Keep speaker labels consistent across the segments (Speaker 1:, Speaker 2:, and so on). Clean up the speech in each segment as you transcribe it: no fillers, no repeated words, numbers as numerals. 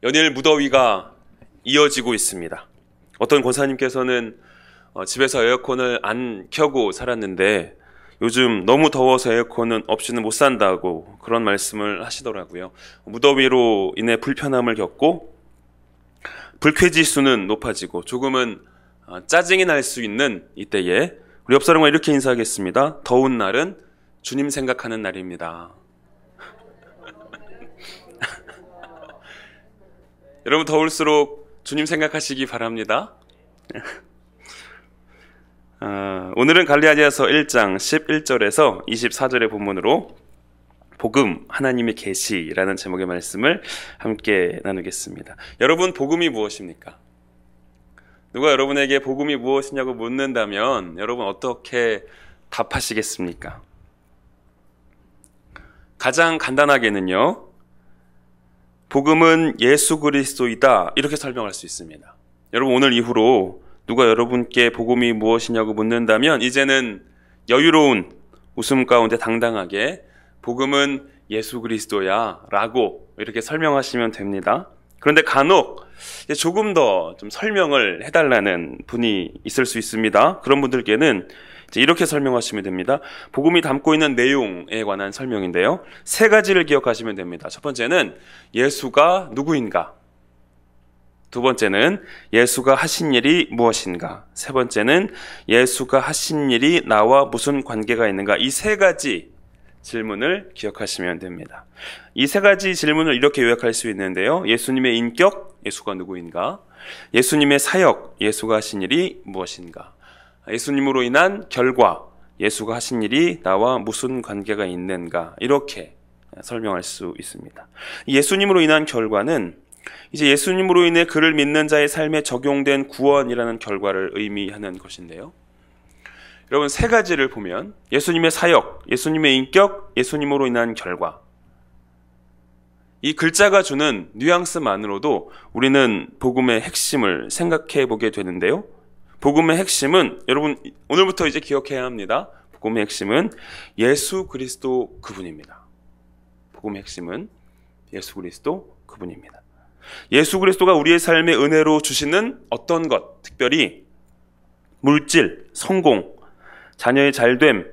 Speaker 1: 연일 무더위가 이어지고 있습니다. 어떤 권사님께서는 집에서 에어컨을 안 켜고 살았는데 요즘 너무 더워서 에어컨은 없이는 못 산다고 그런 말씀을 하시더라고요. 무더위로 인해 불편함을 겪고 불쾌지수는 높아지고 조금은 짜증이 날 수 있는 이때에 우리 옆 사람과 이렇게 인사하겠습니다. 더운 날은 주님 생각하는 날입니다. 여러분 더울수록 주님 생각하시기 바랍니다. 오늘은 갈라디아서 1장 11절에서 24절의 본문으로 복음, 하나님의 계시라는 제목의 말씀을 함께 나누겠습니다. 여러분, 복음이 무엇입니까? 누가 여러분에게 복음이 무엇이냐고 묻는다면 여러분 어떻게 답하시겠습니까? 가장 간단하게는요, 복음은 예수 그리스도이다, 이렇게 설명할 수 있습니다. 여러분, 오늘 이후로 누가 여러분께 복음이 무엇이냐고 묻는다면 이제는 여유로운 웃음 가운데 당당하게 복음은 예수 그리스도야 라고 이렇게 설명하시면 됩니다. 그런데 간혹 조금 더 좀 설명을 해달라는 분이 있을 수 있습니다. 그런 분들께는 이렇게 설명하시면 됩니다. 복음이 담고 있는 내용에 관한 설명인데요, 세 가지를 기억하시면 됩니다. 첫 번째는 예수가 누구인가, 두 번째는 예수가 하신 일이 무엇인가, 세 번째는 예수가 하신 일이 나와 무슨 관계가 있는가. 이 세 가지 질문을 기억하시면 됩니다. 이 세 가지 질문을 이렇게 요약할 수 있는데요, 예수님의 인격, 예수가 누구인가, 예수님의 사역, 예수가 하신 일이 무엇인가, 예수님으로 인한 결과, 예수가 하신 일이 나와 무슨 관계가 있는가, 이렇게 설명할 수 있습니다. 예수님으로 인한 결과는 이제 예수님으로 인해 그를 믿는 자의 삶에 적용된 구원이라는 결과를 의미하는 것인데요, 여러분 세 가지를 보면 예수님의 사역, 예수님의 인격, 예수님으로 인한 결과, 이 글자가 주는 뉘앙스만으로도 우리는 복음의 핵심을 생각해 보게 되는데요, 복음의 핵심은 여러분 오늘부터 이제 기억해야 합니다. 복음의 핵심은 예수 그리스도 그분입니다. 복음의 핵심은 예수 그리스도 그분입니다. 예수 그리스도가 우리의 삶에 은혜로 주시는 어떤 것, 특별히 물질, 성공, 자녀의 잘됨,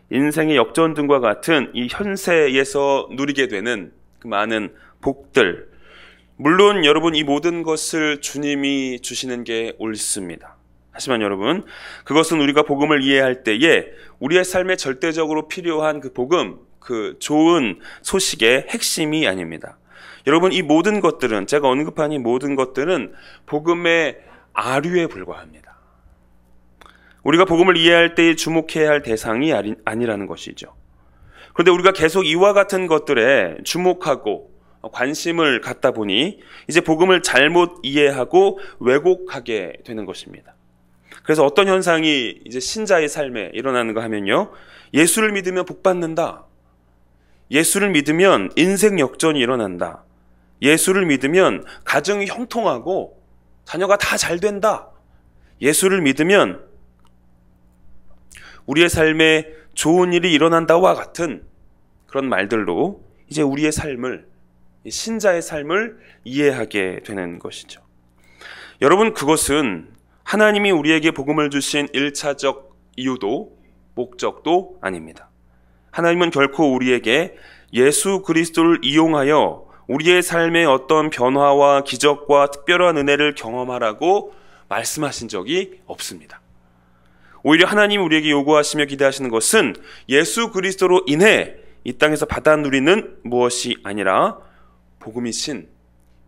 Speaker 1: 인생의 역전 등과 같은 이 현세에서 누리게 되는 그 많은 복들, 물론 여러분 이 모든 것을 주님이 주시는 게 옳습니다. 하지만 여러분, 그것은 우리가 복음을 이해할 때에 우리의 삶에 절대적으로 필요한 그 복음, 그 좋은 소식의 핵심이 아닙니다. 여러분, 이 모든 것들은, 제가 언급한 이 모든 것들은 복음의 아류에 불과합니다. 우리가 복음을 이해할 때에 주목해야 할 대상이 아니라는 것이죠. 그런데 우리가 계속 이와 같은 것들에 주목하고 관심을 갖다 보니 이제 복음을 잘못 이해하고 왜곡하게 되는 것입니다. 그래서 어떤 현상이 이제 신자의 삶에 일어나는가 하면요, 예수를 믿으면 복 받는다, 예수를 믿으면 인생 역전이 일어난다, 예수를 믿으면 가정이 형통하고 자녀가 다 잘 된다, 예수를 믿으면 우리의 삶에 좋은 일이 일어난다와 같은 그런 말들로 이제 우리의 삶을, 신자의 삶을 이해하게 되는 것이죠. 여러분, 그것은 하나님이 우리에게 복음을 주신 1차적 이유도 목적도 아닙니다. 하나님은 결코 우리에게 예수 그리스도를 이용하여 우리의 삶에 어떤 변화와 기적과 특별한 은혜를 경험하라고 말씀하신 적이 없습니다. 오히려 하나님이 우리에게 요구하시며 기대하시는 것은 예수 그리스도로 인해 이 땅에서 받아 누리는 무엇이 아니라 복음이신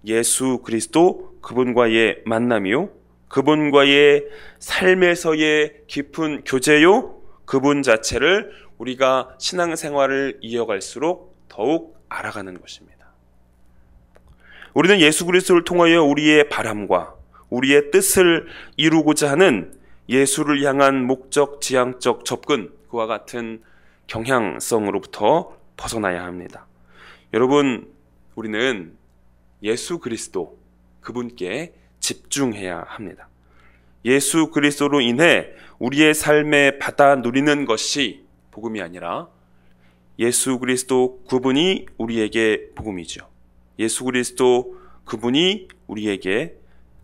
Speaker 1: 예수 그리스도 그분과의 만남이요, 그분과의 삶에서의 깊은 교제요, 그분 자체를 우리가 신앙생활을 이어갈수록 더욱 알아가는 것입니다. 우리는 예수 그리스도를 통하여 우리의 바람과 우리의 뜻을 이루고자 하는 예수를 향한 목적, 지향적 접근, 그와 같은 경향성으로부터 벗어나야 합니다. 여러분, 우리는 예수 그리스도 그분께 집중해야 합니다. 예수 그리스도로 인해 우리의 삶에 받아 누리는 것이 복음이 아니라 예수 그리스도 그분이 우리에게 복음이죠. 예수 그리스도 그분이 우리에게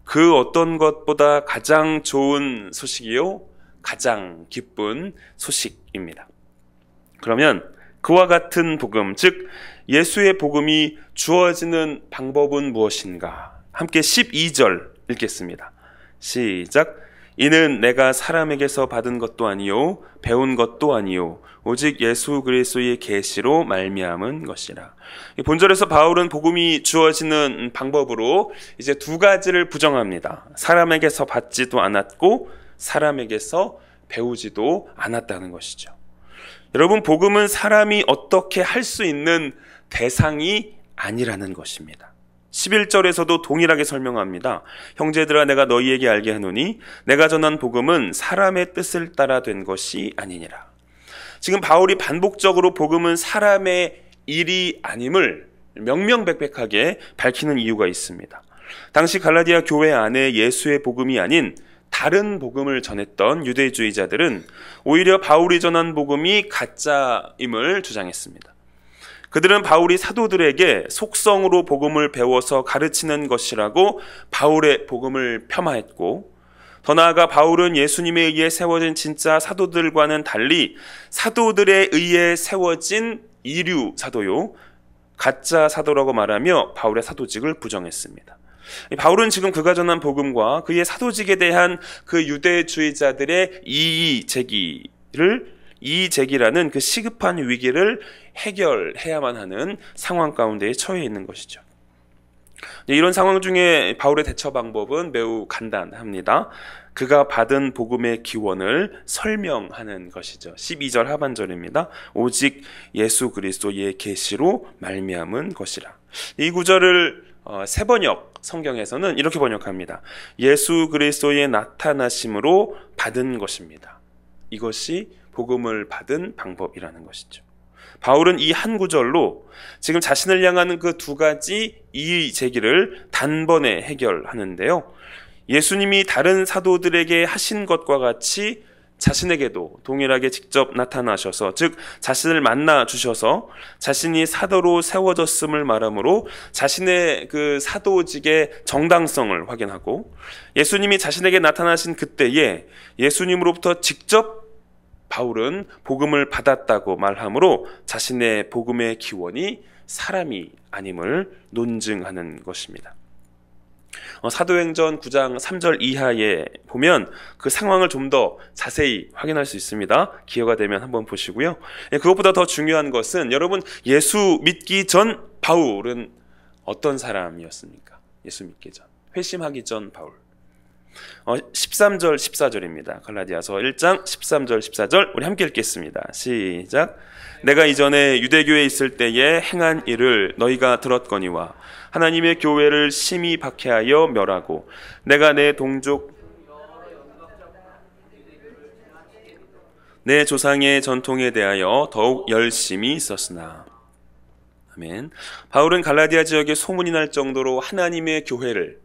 Speaker 1: 그 어떤 것보다 가장 좋은 소식이요, 가장 기쁜 소식입니다. 그러면 그와 같은 복음, 즉 예수의 복음이 주어지는 방법은 무엇인가? 함께 12절 읽겠습니다. 시작. 이는 내가 사람에게서 받은 것도 아니요 배운 것도 아니요 오직 예수 그리스도의 계시로 말미암은 것이라. 본절에서 바울은 복음이 주어지는 방법으로 이제 두 가지를 부정합니다. 사람에게서 받지도 않았고 사람에게서 배우지도 않았다는 것이죠. 여러분, 복음은 사람이 어떻게 할 수 있는 대상이 아니라는 것입니다. 11절에서도 동일하게 설명합니다. 형제들아, 내가 너희에게 알게 하노니 내가 전한 복음은 사람의 뜻을 따라 된 것이 아니니라. 지금 바울이 반복적으로 복음은 사람의 일이 아님을 명명백백하게 밝히는 이유가 있습니다. 당시 갈라디아 교회 안에 예수의 복음이 아닌 다른 복음을 전했던 유대주의자들은 오히려 바울이 전한 복음이 가짜임을 주장했습니다. 그들은 바울이 사도들에게 속성으로 복음을 배워서 가르치는 것이라고 바울의 복음을 폄하했고, 더 나아가 바울은 예수님에 의해 세워진 진짜 사도들과는 달리 사도들에 의해 세워진 이류 사도요, 가짜 사도라고 말하며 바울의 사도직을 부정했습니다. 바울은 지금 그가 전한 복음과 그의 사도직에 대한 그 유대주의자들의 이의제기라는 그 시급한 위기를 해결해야만 하는 상황 가운데에 처해 있는 것이죠. 이런 상황 중에 바울의 대처 방법은 매우 간단합니다. 그가 받은 복음의 기원을 설명하는 것이죠. 12절 하반절입니다. 오직 예수 그리스도의 계시로 말미암은 것이라. 이 구절을 세번역 성경에서는 이렇게 번역합니다. 예수 그리스도의 나타나심으로 받은 것입니다. 이것이 복음을 받은 방법이라는 것이죠. 바울은 이 한 구절로 지금 자신을 향하는 그 두 가지 이의 제기를 단번에 해결하는데요. 예수님이 다른 사도들에게 하신 것과 같이 자신에게도 동일하게 직접 나타나셔서, 즉 자신을 만나 주셔서 자신이 사도로 세워졌음을 말하므로 자신의 그 사도직의 정당성을 확인하고, 예수님이 자신에게 나타나신 그때에 예수님으로부터 직접 바울은 복음을 받았다고 말하므로 자신의 복음의 기원이 사람이 아님을 논증하는 것입니다. 사도행전 9장 3절 이하에 보면 그 상황을 좀 더 자세히 확인할 수 있습니다. 기회가 되면 한번 보시고요. 그것보다 더 중요한 것은, 여러분, 예수 믿기 전 바울은 어떤 사람이었습니까? 예수 믿기 전, 회심하기 전 바울. 13절 14절입니다. 갈라디아서 1장 13절 14절 우리 함께 읽겠습니다. 시작. 내가 이전에 유대교에 있을 때에 행한 일을 너희가 들었거니와 하나님의 교회를 심히 박해하여 멸하고 내가 내 동족 내 조상의 전통에 대하여 더욱 열심히 썼으나. 아멘. 바울은 갈라디아 지역에 소문이 날 정도로 하나님의 교회를,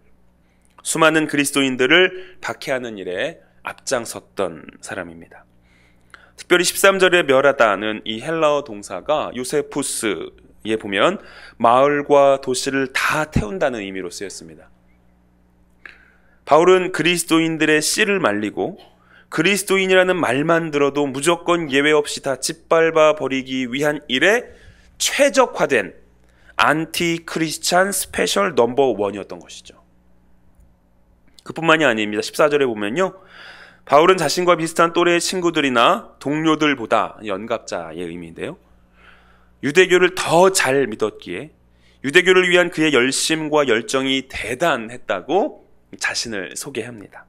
Speaker 1: 수많은 그리스도인들을 박해하는 일에 앞장섰던 사람입니다. 특별히 13절에 멸하다는 이 헬라어 동사가 요세푸스에 보면 마을과 도시를 다 태운다는 의미로 쓰였습니다. 바울은 그리스도인들의 씨를 말리고 그리스도인이라는 말만 들어도 무조건 예외 없이 다 짓밟아 버리기 위한 일에 최적화된 안티 크리스찬 스페셜 넘버 원이었던 것이죠. 그뿐만이 아닙니다. 14절에 보면요, 바울은 자신과 비슷한 또래의 친구들이나 동료들보다, 연갑자의 의미인데요, 유대교를 더 잘 믿었기에 유대교를 위한 그의 열심과 열정이 대단했다고 자신을 소개합니다.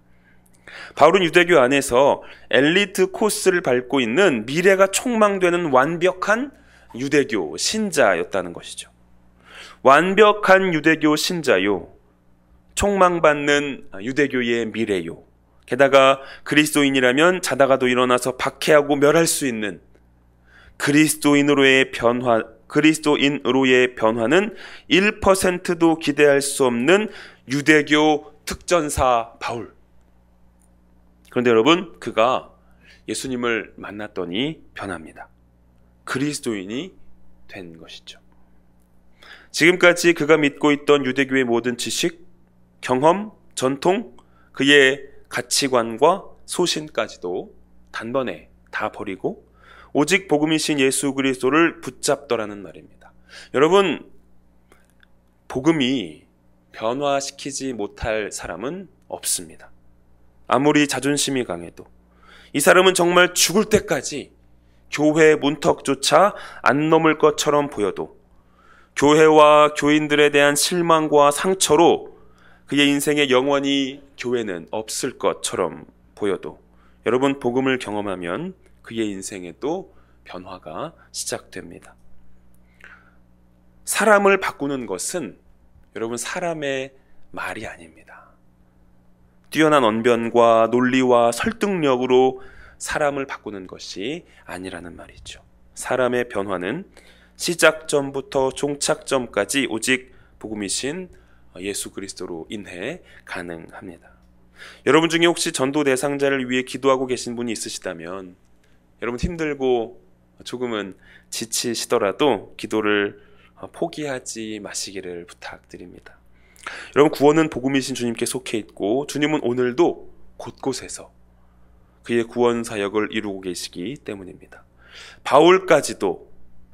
Speaker 1: 바울은 유대교 안에서 엘리트 코스를 밟고 있는 미래가 촉망되는 완벽한 유대교 신자였다는 것이죠. 완벽한 유대교 신자요, 촉망받는 유대교의 미래요, 게다가 그리스도인이라면 자다가도 일어나서 박해하고 멸할 수 있는 그리스도인으로의 변화는 1%도 기대할 수 없는 유대교 특전사 바울. 그런데 여러분, 그가 예수님을 만났더니 변합니다. 그리스도인이 된 것이죠. 지금까지 그가 믿고 있던 유대교의 모든 지식, 경험, 전통, 그의 가치관과 소신까지도 단번에 다 버리고 오직 복음이신 예수 그리스도를 붙잡더라는 말입니다. 여러분, 복음이 변화시키지 못할 사람은 없습니다. 아무리 자존심이 강해도 이 사람은 정말 죽을 때까지 교회 문턱조차 안 넘을 것처럼 보여도 교회와 교인들에 대한 실망과 상처로 그의 인생에 영원히 교회는 없을 것처럼 보여도 여러분, 복음을 경험하면 그의 인생에도 변화가 시작됩니다. 사람을 바꾸는 것은 여러분, 사람의 말이 아닙니다. 뛰어난 언변과 논리와 설득력으로 사람을 바꾸는 것이 아니라는 말이죠. 사람의 변화는 시작점부터 종착점까지 오직 복음이신 예수 그리스도로 인해 가능합니다. 여러분 중에 혹시 전도 대상자를 위해 기도하고 계신 분이 있으시다면 여러분, 힘들고 조금은 지치시더라도 기도를 포기하지 마시기를 부탁드립니다. 여러분, 구원은 복음이신 주님께 속해 있고 주님은 오늘도 곳곳에서 그의 구원 사역을 이루고 계시기 때문입니다. 바울까지도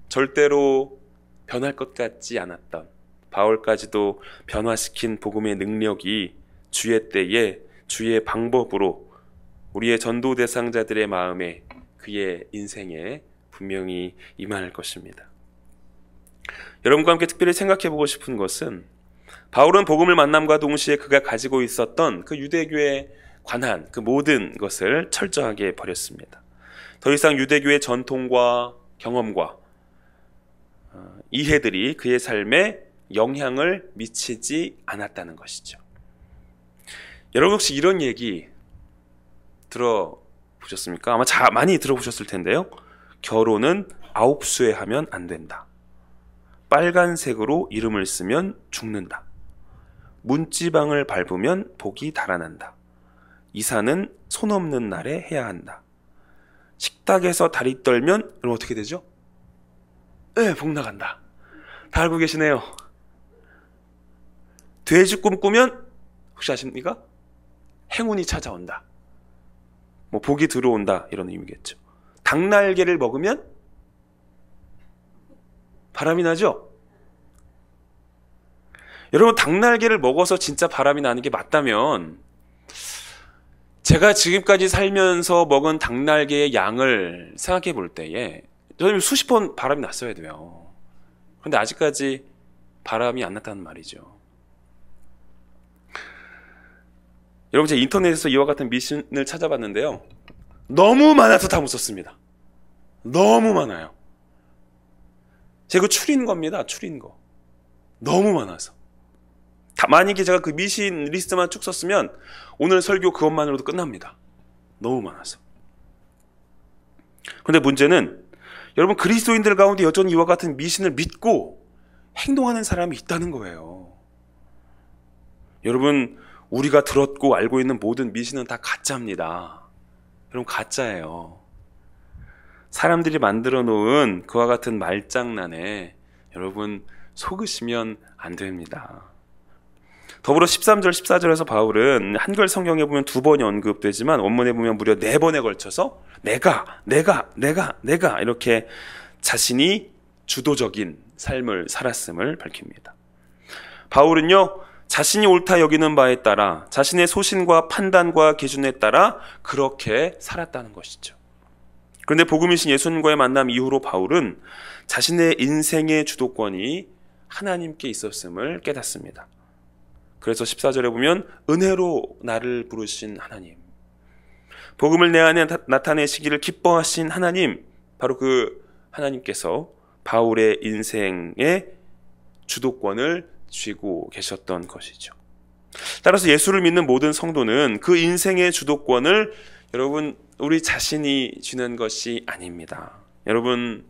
Speaker 1: 절대로 변할 것 같지 않았던, 바울까지도 변화시킨 복음의 능력이 주의 때에 주의 방법으로 우리의 전도 대상자들의 마음에, 그의 인생에 분명히 임할 것입니다. 여러분과 함께 특별히 생각해 보고 싶은 것은, 바울은 복음을 만남과 동시에 그가 가지고 있었던 그 유대교에 관한 그 모든 것을 철저하게 버렸습니다. 더 이상 유대교의 전통과 경험과 이해들이 그의 삶에 영향을 미치지 않았다는 것이죠. 여러분, 혹시 이런 얘기 들어보셨습니까? 아마 많이 들어보셨을 텐데요. 결혼은 9수에 하면 안 된다. 빨간색으로 이름을 쓰면 죽는다. 문지방을 밟으면 복이 달아난다. 이사는 손 없는 날에 해야 한다. 식탁에서 다리 떨면 그럼 어떻게 되죠? 네, 복 나간다. 다 알고 계시네요. 돼지 꿈꾸면 혹시 아십니까? 행운이 찾아온다. 뭐 복이 들어온다, 이런 의미겠죠. 닭날개를 먹으면 바람이 나죠? 여러분, 닭날개를 먹어서 진짜 바람이 나는 게 맞다면 제가 지금까지 살면서 먹은 닭날개의 양을 생각해 볼 때에 저는 수십 번 바람이 났어야 돼요. 그런데 아직까지 바람이 안 났다는 말이죠. 여러분, 제가 인터넷에서 이와 같은 미신을 찾아봤는데요. 너무 많아서 다 못 썼습니다. 너무 많아요. 제가 추린 겁니다. 추린 거. 너무 많아서. 만약에 제가 그 미신 리스트만 쭉 썼으면 오늘 설교 그것만으로도 끝납니다. 너무 많아서. 그런데 문제는 여러분, 그리스도인들 가운데 여전히 이와 같은 미신을 믿고 행동하는 사람이 있다는 거예요. 여러분, 우리가 들었고 알고 있는 모든 미신은 다 가짜입니다. 여러분, 가짜예요. 사람들이 만들어 놓은 그와 같은 말장난에 여러분 속으시면 안 됩니다. 더불어 13절, 14절에서 바울은 한글 성경에 보면 2번이 언급되지만 원문에 보면 무려 4번에 걸쳐서 내가 이렇게 자신이 주도적인 삶을 살았음을 밝힙니다. 바울은요, 자신이 옳다 여기는 바에 따라 자신의 소신과 판단과 기준에 따라 그렇게 살았다는 것이죠. 그런데 복음이신 예수님과의 만남 이후로 바울은 자신의 인생의 주도권이 하나님께 있었음을 깨닫습니다. 그래서 14절에 보면 은혜로 나를 부르신 하나님, 복음을 내 안에 나타내시기를 기뻐하신 하나님, 바로 그 하나님께서 바울의 인생의 주도권을 쥐고 계셨던 것이죠. 따라서 예수를 믿는 모든 성도는 그 인생의 주도권을 여러분, 우리 자신이 쥐는 것이 아닙니다. 여러분,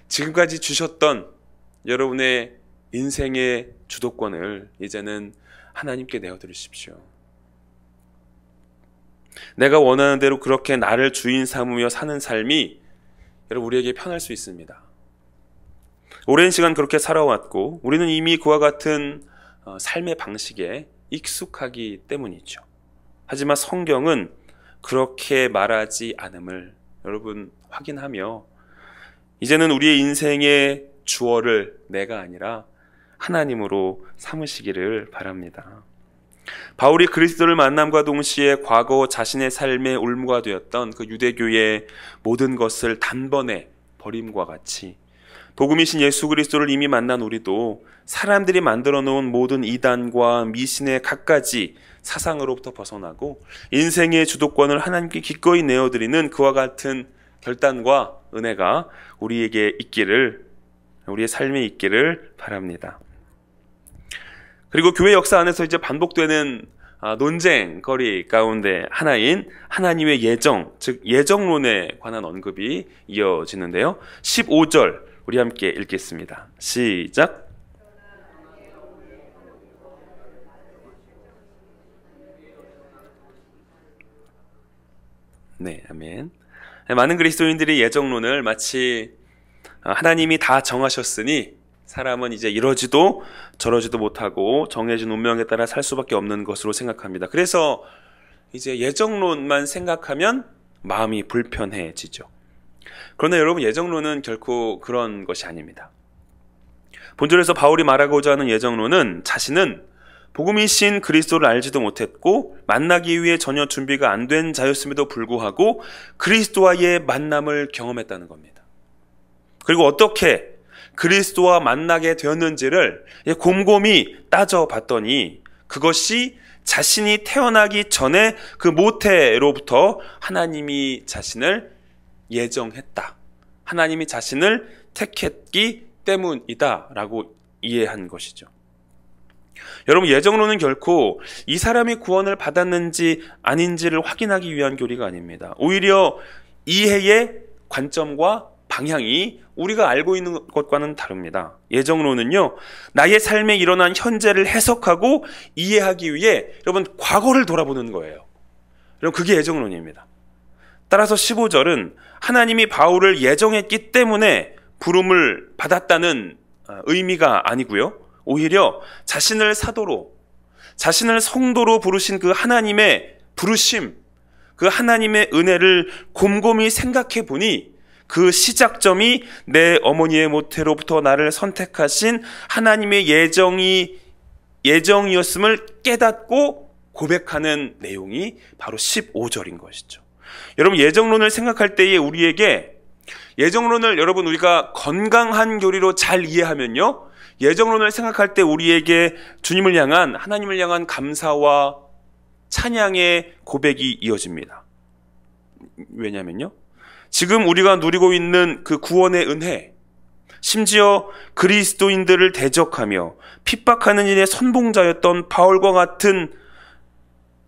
Speaker 1: 지금까지 주셨던 여러분의 인생의 주도권을 이제는 하나님께 내어드리십시오. 내가 원하는 대로 그렇게 나를 주인 삼으며 사는 삶이 여러분, 우리에게 편할 수 있습니다. 오랜 시간 그렇게 살아왔고 우리는 이미 그와 같은 삶의 방식에 익숙하기 때문이죠. 하지만 성경은 그렇게 말하지 않음을 여러분 확인하며 이제는 우리의 인생의 주어를 내가 아니라 하나님으로 삼으시기를 바랍니다. 바울이 그리스도를 만남과 동시에 과거 자신의 삶의 올무가 되었던 그 유대교의 모든 것을 단번에 버림과 같이 복음이신 예수 그리스도를 이미 만난 우리도 사람들이 만들어 놓은 모든 이단과 미신의 갖가지 사상으로부터 벗어나고 인생의 주도권을 하나님께 기꺼이 내어드리는 그와 같은 결단과 은혜가 우리에게 있기를, 우리의 삶에 있기를 바랍니다. 그리고 교회 역사 안에서 이제 반복되는 논쟁거리 가운데 하나인 하나님의 예정, 즉 예정론에 관한 언급이 이어지는데요. 15절 우리 함께 읽겠습니다. 시작. 네, 아멘. 많은 그리스도인들이 예정론을 마치 하나님이 다 정하셨으니 사람은 이제 이러지도 저러지도 못하고 정해진 운명에 따라 살 수밖에 없는 것으로 생각합니다. 그래서 이제 예정론만 생각하면 마음이 불편해지죠. 그러나 여러분, 예정론은 결코 그런 것이 아닙니다. 본절에서 바울이 말하고자 하는 예정론은 자신은 복음이신 그리스도를 알지도 못했고 만나기 위해 전혀 준비가 안 된 자였음에도 불구하고 그리스도와의 만남을 경험했다는 겁니다. 그리고 어떻게 그리스도와 만나게 되었는지를 곰곰이 따져봤더니 그것이 자신이 태어나기 전에 그 모태로부터 하나님이 자신을 예정했다. 하나님이 자신을 택했기 때문이다 라고 이해한 것이죠. 여러분, 예정론은 결코 이 사람이 구원을 받았는지 아닌지를 확인하기 위한 교리가 아닙니다. 오히려 이해의 관점과 방향이 우리가 알고 있는 것과는 다릅니다. 예정론은요, 나의 삶에 일어난 현재를 해석하고 이해하기 위해 여러분 과거를 돌아보는 거예요. 여러분, 그게 예정론입니다. 따라서 15절은 하나님이 바울을 예정했기 때문에 부름을 받았다는 의미가 아니고요. 오히려 자신을 사도로, 자신을 성도로 부르신 그 하나님의 부르심, 그 하나님의 은혜를 곰곰이 생각해 보니 그 시작점이 내 어머니의 모태로부터 나를 선택하신 하나님의 예정이었음을 깨닫고 고백하는 내용이 바로 15절인 것이죠. 여러분, 예정론을 생각할 때에 우리에게 예정론을 여러분 우리가 건강한 교리로 잘 이해하면요, 예정론을 생각할 때 우리에게 주님을 향한, 하나님을 향한 감사와 찬양의 고백이 이어집니다. 왜냐면요, 지금 우리가 누리고 있는 그 구원의 은혜, 심지어 그리스도인들을 대적하며 핍박하는 일의 선봉자였던 바울과 같은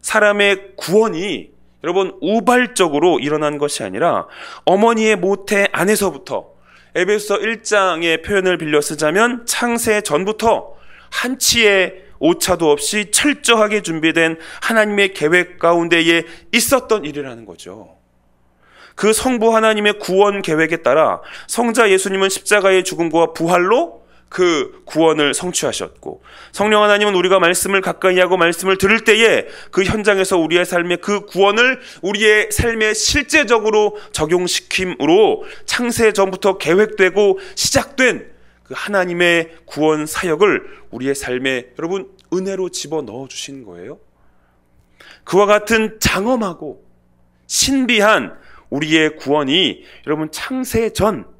Speaker 1: 사람의 구원이 여러분 우발적으로 일어난 것이 아니라 어머니의 모태 안에서부터, 에베소서 1장의 표현을 빌려 쓰자면 창세 전부터 한치의 오차도 없이 철저하게 준비된 하나님의 계획 가운데에 있었던 일이라는 거죠. 그 성부 하나님의 구원 계획에 따라 성자 예수님은 십자가의 죽음과 부활로 그 구원을 성취하셨고, 성령 하나님은 우리가 말씀을 가까이 하고 말씀을 들을 때에 그 현장에서 우리의 삶에 그 구원을 우리의 삶에 실제적으로 적용시킴으로 창세 전부터 계획되고 시작된 그 하나님의 구원 사역을 우리의 삶에 여러분 은혜로 집어넣어 주신 거예요. 그와 같은 장엄하고 신비한 우리의 구원이 여러분 창세 전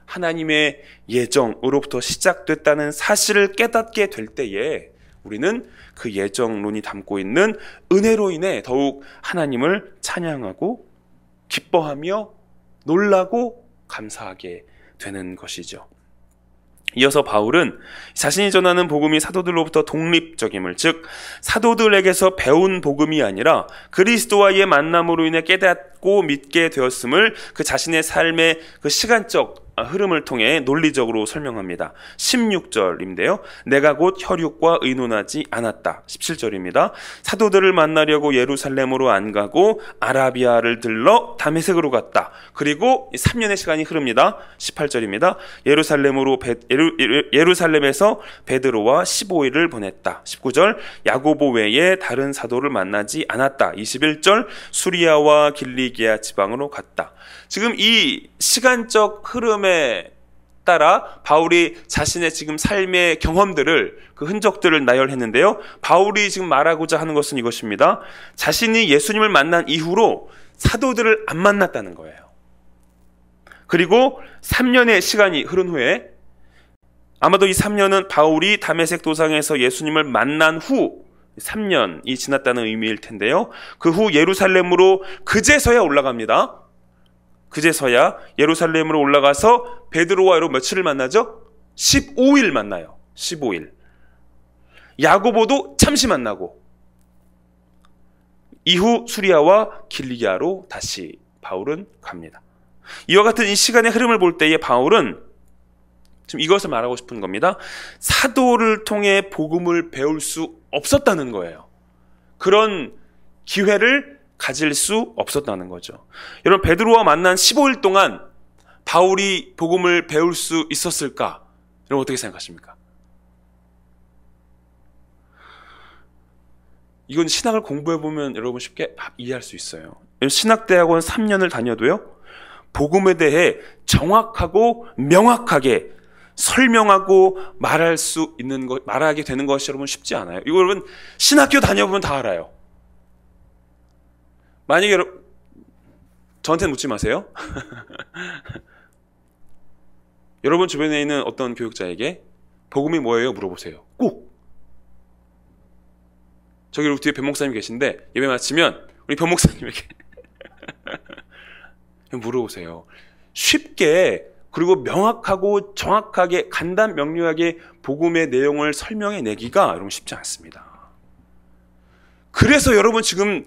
Speaker 1: 하나님의 예정으로부터 시작됐다는 사실을 깨닫게 될 때에 우리는 그 예정론이 담고 있는 은혜로 인해 더욱 하나님을 찬양하고 기뻐하며 놀라고 감사하게 되는 것이죠. 이어서 바울은 자신이 전하는 복음이 사도들로부터 독립적임을, 즉 사도들에게서 배운 복음이 아니라 그리스도와의 만남으로 인해 깨닫고 믿게 되었음을 그 자신의 삶의 그 시간적 흐름을 통해 논리적으로 설명합니다. 16절인데요. 내가 곧 혈육과 의논하지 않았다. 17절입니다. 사도들을 만나려고 예루살렘으로 안 가고 아라비아를 들러 다메섹으로 갔다. 그리고 3년의 시간이 흐릅니다. 18절입니다. 예루살렘에서 베드로와 15일을 보냈다. 19절 야고보 외에 다른 사도를 만나지 않았다. 21절 수리아와 길리기아 지방으로 갔다. 지금 이 시간적 흐름에 따라 바울이 자신의 지금 삶의 경험들을, 그 흔적들을 나열했는데요. 바울이 지금 말하고자 하는 것은 이것입니다. 자신이 예수님을 만난 이후로 사도들을 안 만났다는 거예요. 그리고 3년의 시간이 흐른 후에, 아마도 이 3년은 바울이 다메섹 도상에서 예수님을 만난 후 3년이 지났다는 의미일 텐데요. 그 후 예루살렘으로 그제서야 올라갑니다. 그제서야 예루살렘으로 올라가서 베드로와 여러분 며칠을 만나죠? 15일 만나요. 15일. 야고보도 잠시 만나고, 이후 수리아와 길리기아로 다시 바울은 갑니다. 이와 같은 이 시간의 흐름을 볼 때에 바울은 지금 이것을 말하고 싶은 겁니다. 사도를 통해 복음을 배울 수 없었다는 거예요. 그런 기회를 가질 수 없었다는 거죠. 여러분, 베드로와 만난 15일 동안 바울이 복음을 배울 수 있었을까? 여러분 어떻게 생각하십니까? 이건 신학을 공부해보면 여러분 쉽게 이해할 수 있어요. 신학대학원 3년을 다녀도요, 복음에 대해 정확하고 명확하게 설명하고 말하게 되는 것이 여러분 쉽지 않아요. 이거 여러분 신학교 다녀보면 다 알아요. 만약에 저한테는 묻지 마세요. 여러분 주변에 있는 어떤 교육자에게 복음이 뭐예요? 물어보세요. 꼭. 저기 뒤에 변 목사님 계신데 예배 마치면 우리 변 목사님에게 물어보세요. 쉽게, 그리고 명확하고 정확하게 간단명료하게 복음의 내용을 설명해 내기가 여러분 쉽지 않습니다. 그래서 여러분 지금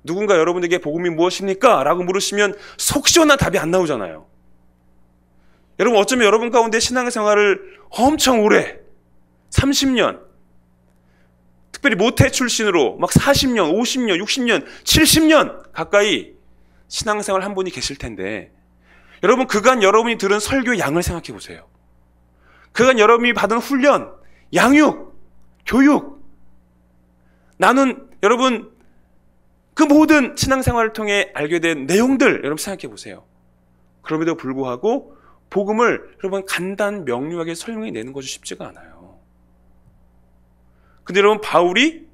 Speaker 1: 누군가 여러분에게 복음이 무엇입니까? 라고 물으시면 속 시원한 답이 안 나오잖아요. 여러분 어쩌면 여러분 가운데 신앙생활을 엄청 오래, 30년, 특별히 모태 출신으로 막 40년, 50년, 60년, 70년 가까이 신앙생활 한 분이 계실 텐데, 여러분 그간 여러분이 들은 설교 양을 생각해 보세요. 그간 여러분이 받은 훈련, 양육, 교육, 나는 여러분 그 모든 신앙생활을 통해 알게 된 내용들 여러분 생각해 보세요. 그럼에도 불구하고 복음을 여러분 간단 명료하게 설명해 내는 것이 쉽지가 않아요. 근데 여러분 바울이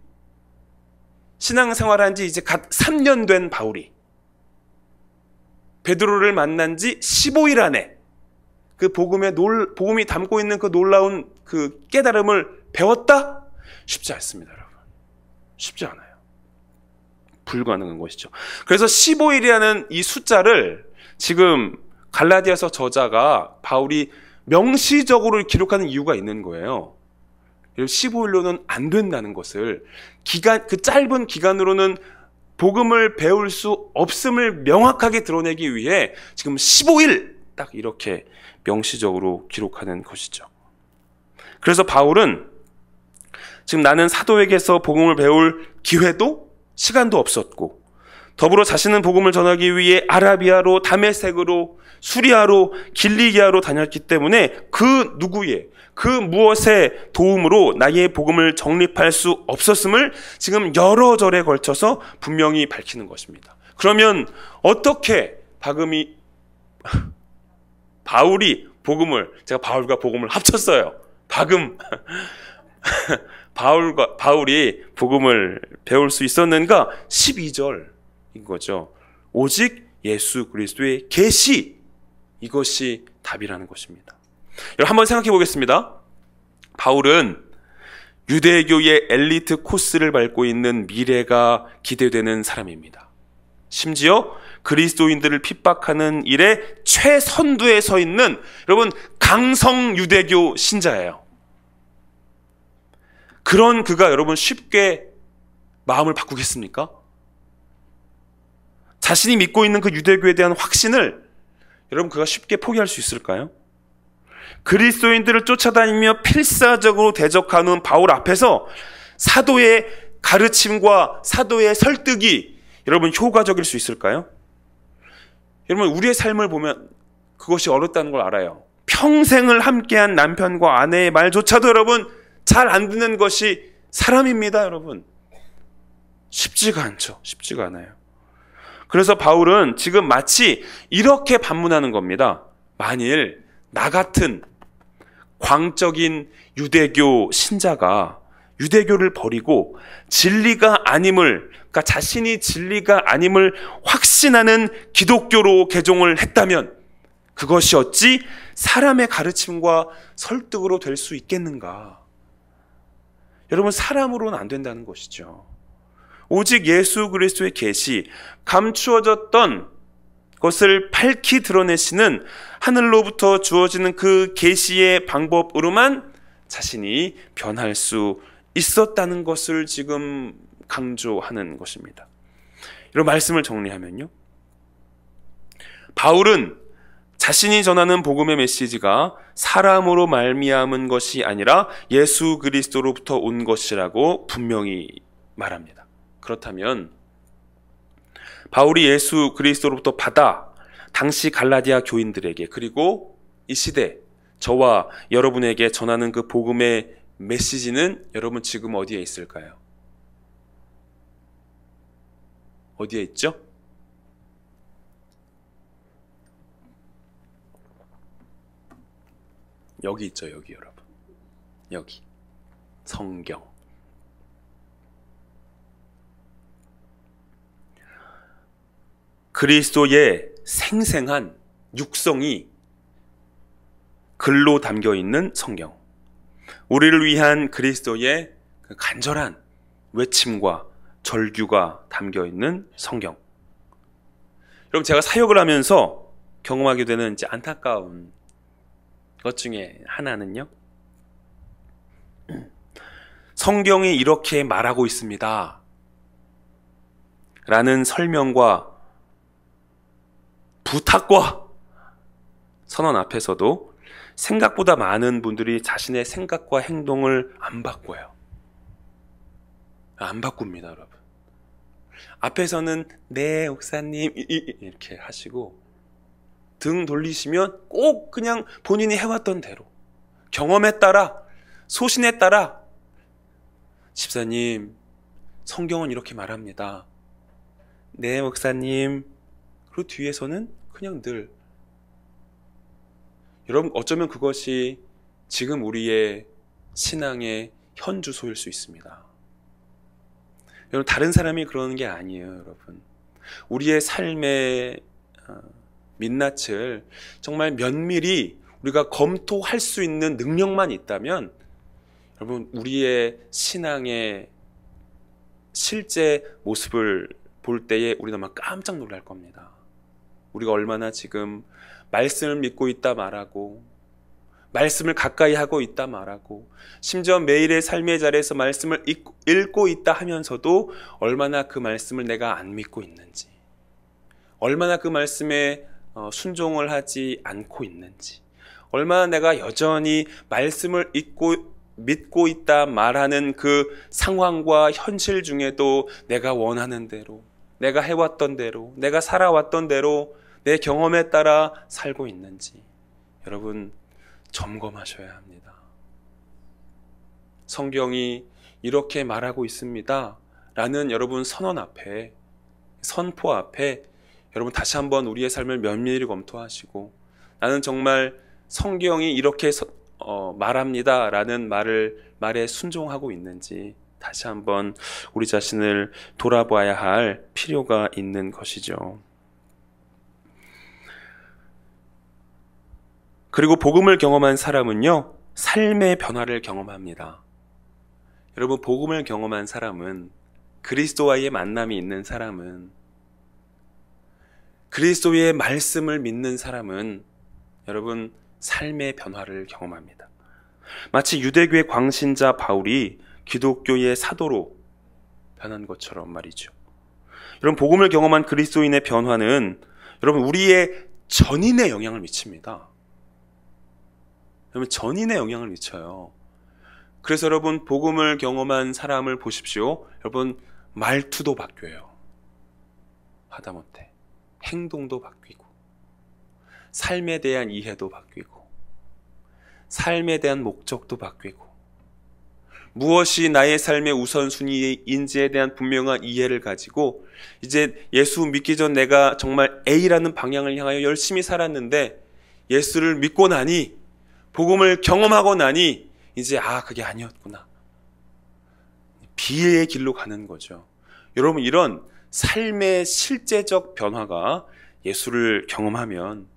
Speaker 1: 신앙생활한 지 이제 갓 3년 된 바울이 베드로를 만난 지 15일 안에 그 복음이 담고 있는 그 놀라운 그 깨달음을 배웠다? 쉽지 않습니다, 여러분. 쉽지 않아요. 불가능한 것이죠. 그래서 15일이라는 이 숫자를 지금 갈라디아서 저자가 바울이 명시적으로 기록하는 이유가 있는 거예요. 15일로는 안 된다는 것을, 그 짧은 기간으로는 복음을 배울 수 없음을 명확하게 드러내기 위해 지금 15일 딱 이렇게 명시적으로 기록하는 것이죠. 그래서 바울은 지금 나는 사도에게서 복음을 배울 기회도 시간도 없었고, 더불어 자신은 복음을 전하기 위해 아라비아로, 다메섹으로, 수리아로, 길리기아로 다녔기 때문에 그 누구의, 그 무엇의 도움으로 나의 복음을 정립할 수 없었음을 지금 여러 절에 걸쳐서 분명히 밝히는 것입니다. 그러면 어떻게 바울이 복음을, 제가 바울과 복음을 합쳤어요. 바울이 복음을 배울 수 있었는가? 12절인 거죠. 오직 예수 그리스도의 계시, 이것이 답이라는 것입니다. 여러분 한번 생각해 보겠습니다. 바울은 유대교의 엘리트 코스를 밟고 있는 미래가 기대되는 사람입니다. 심지어 그리스도인들을 핍박하는 일에 최선두에 서 있는 여러분 강성 유대교 신자예요. 그런 그가 여러분 쉽게 마음을 바꾸겠습니까? 자신이 믿고 있는 그 유대교에 대한 확신을 여러분 그가 쉽게 포기할 수 있을까요? 그리스도인들을 쫓아다니며 필사적으로 대적하는 바울 앞에서 사도의 가르침과 사도의 설득이 여러분 효과적일 수 있을까요? 여러분 우리의 삶을 보면 그것이 어렵다는 걸 알아요. 평생을 함께한 남편과 아내의 말조차도 여러분 잘 안 듣는 것이 사람입니다. 여러분 쉽지가 않죠. 쉽지가 않아요. 그래서 바울은 지금 마치 이렇게 반문하는 겁니다. 만일 나 같은 광적인 유대교 신자가 유대교를 버리고 진리가 아님을, 그러니까 자신이 진리가 아님을 확신하는 기독교로 개종을 했다면 그것이 어찌 사람의 가르침과 설득으로 될 수 있겠는가? 여러분 사람으로는 안 된다는 것이죠. 오직 예수 그리스도의 계시, 감추어졌던 것을 밝히 드러내시는 하늘로부터 주어지는 그 계시의 방법으로만 자신이 변할 수 있었다는 것을 지금 강조하는 것입니다. 이런 말씀을 정리하면요, 바울은 자신이 전하는 복음의 메시지가 사람으로 말미암은 것이 아니라 예수 그리스도로부터 온 것이라고 분명히 말합니다. 그렇다면 바울이 예수 그리스도로부터 받아 당시 갈라디아 교인들에게, 그리고 이 시대 저와 여러분에게 전하는 그 복음의 메시지는 여러분 지금 어디에 있을까요? 어디에 있죠? 여기 있죠. 여기 여러분. 여기. 성경. 그리스도의 생생한 육성이 글로 담겨 있는 성경. 우리를 위한 그리스도의 간절한 외침과 절규가 담겨 있는 성경. 여러분 제가 사역을 하면서 경험하게 되는 이제 안타까운 것 중에 하나는요, 성경이 이렇게 말하고 있습니다 라는 설명과 부탁과 선언 앞에서도 생각보다 많은 분들이 자신의 생각과 행동을 안 바꿔요. 안 바꿉니다, 여러분. 앞에서는 네, 목사님 이렇게 하시고 등 돌리시면 꼭 그냥 본인이 해왔던 대로, 경험에 따라, 소신에 따라, 집사님, 성경은 이렇게 말합니다. 네, 목사님. 그리고 뒤에서는 그냥 늘. 여러분 어쩌면 그것이 지금 우리의 신앙의 현주소일 수 있습니다. 여러분 다른 사람이 그러는 게 아니에요. 여러분 우리의 삶의 민낯을 정말 면밀히 우리가 검토할 수 있는 능력만 있다면 여러분 우리의 신앙의 실제 모습을 볼 때에 우리는 아마 깜짝 놀랄 겁니다. 우리가 얼마나 지금 말씀을 믿고 있다 말하고, 말씀을 가까이 하고 있다 말하고, 심지어 매일의 삶의 자리에서 말씀을 읽고 있다 하면서도 얼마나 그 말씀을 내가 안 믿고 있는지, 얼마나 그 말씀에 순종을 하지 않고 있는지, 얼마나 내가 여전히 말씀을 믿고 있다 말하는 그 상황과 현실 중에도 내가 원하는 대로, 내가 해왔던 대로, 내가 살아왔던 대로 내 경험에 따라 살고 있는지 여러분 점검하셔야 합니다. 성경이 이렇게 말하고 있습니다 라는 여러분 선언 앞에, 선포 앞에 여러분 다시 한번 우리의 삶을 면밀히 검토하시고, 나는 정말 성경이 이렇게 말합니다 라는 말에 순종하고 있는지 다시 한번 우리 자신을 돌아봐야 할 필요가 있는 것이죠. 그리고 복음을 경험한 사람은요, 삶의 변화를 경험합니다. 여러분 복음을 경험한 사람은, 그리스도와의 만남이 있는 사람은, 그리스도의 말씀을 믿는 사람은 여러분 삶의 변화를 경험합니다. 마치 유대교의 광신자 바울이 기독교의 사도로 변한 것처럼 말이죠. 여러분 복음을 경험한 그리스도인의 변화는 여러분 우리의 전인에 영향을 미칩니다. 여러분, 전인에 영향을 미쳐요. 그래서 여러분, 복음을 경험한 사람을 보십시오. 여러분, 말투도 바뀌어요. 하다못해 행동도 바뀌고, 삶에 대한 이해도 바뀌고, 삶에 대한 목적도 바뀌고, 무엇이 나의 삶의 우선순위인지에 대한 분명한 이해를 가지고, 이제 예수 믿기 전 내가 정말 A라는 방향을 향하여 열심히 살았는데, 예수를 믿고 나니, 복음을 경험하고 나니, 이제 그게 아니었구나. B의 길로 가는 거죠. 여러분, 이런 삶의 실제적 변화가 예수를 경험하면,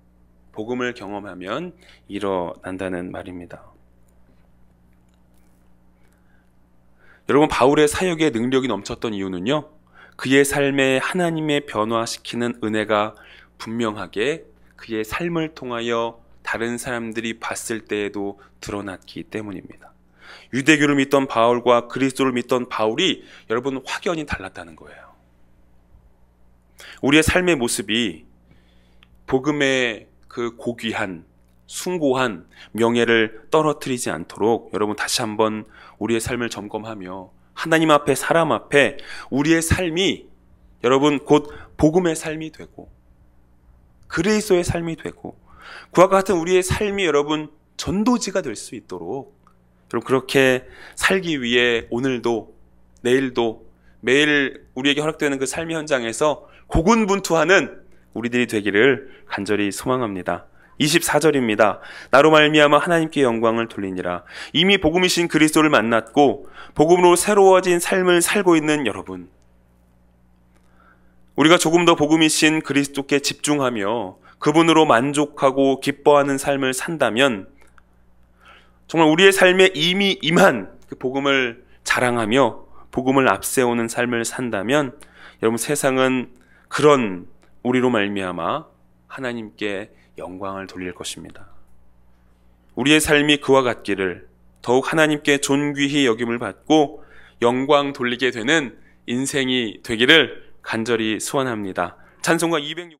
Speaker 1: 복음을 경험하면 일어난다는 말입니다. 여러분, 바울의 사역의 능력이 넘쳤던 이유는요, 그의 삶에 하나님의 변화시키는 은혜가 분명하게 그의 삶을 통하여 다른 사람들이 봤을 때에도 드러났기 때문입니다. 유대교를 믿던 바울과 그리스도를 믿던 바울이 여러분 확연히 달랐다는 거예요. 우리의 삶의 모습이 복음의 그 고귀한 숭고한 명예를 떨어뜨리지 않도록 여러분 다시 한번 우리의 삶을 점검하며 하나님 앞에 사람 앞에 우리의 삶이 여러분 곧 복음의 삶이 되고 그리스도의 삶이 되고 그와 같은 우리의 삶이 여러분 전도지가 될 수 있도록 여러분 그렇게 살기 위해 오늘도 내일도 매일 우리에게 허락되는 그 삶의 현장에서 고군분투하는 우리들이 되기를 간절히 소망합니다. 24절입니다. 나로 말미암아 하나님께 영광을 돌리니라. 이미 복음이신 그리스도를 만났고 복음으로 새로워진 삶을 살고 있는 여러분, 우리가 조금 더 복음이신 그리스도께 집중하며 그분으로 만족하고 기뻐하는 삶을 산다면 정말 우리의 삶에 이미 임한 그 복음을 자랑하며 복음을 앞세우는 삶을 산다면 여러분 세상은 그런 우리로 말미암아 하나님께 영광을 돌릴 것입니다. 우리의 삶이 그와 같기를 더욱 하나님께 존귀히 여김을 받고 영광 돌리게 되는 인생이 되기를 간절히 소원합니다. 찬송가 206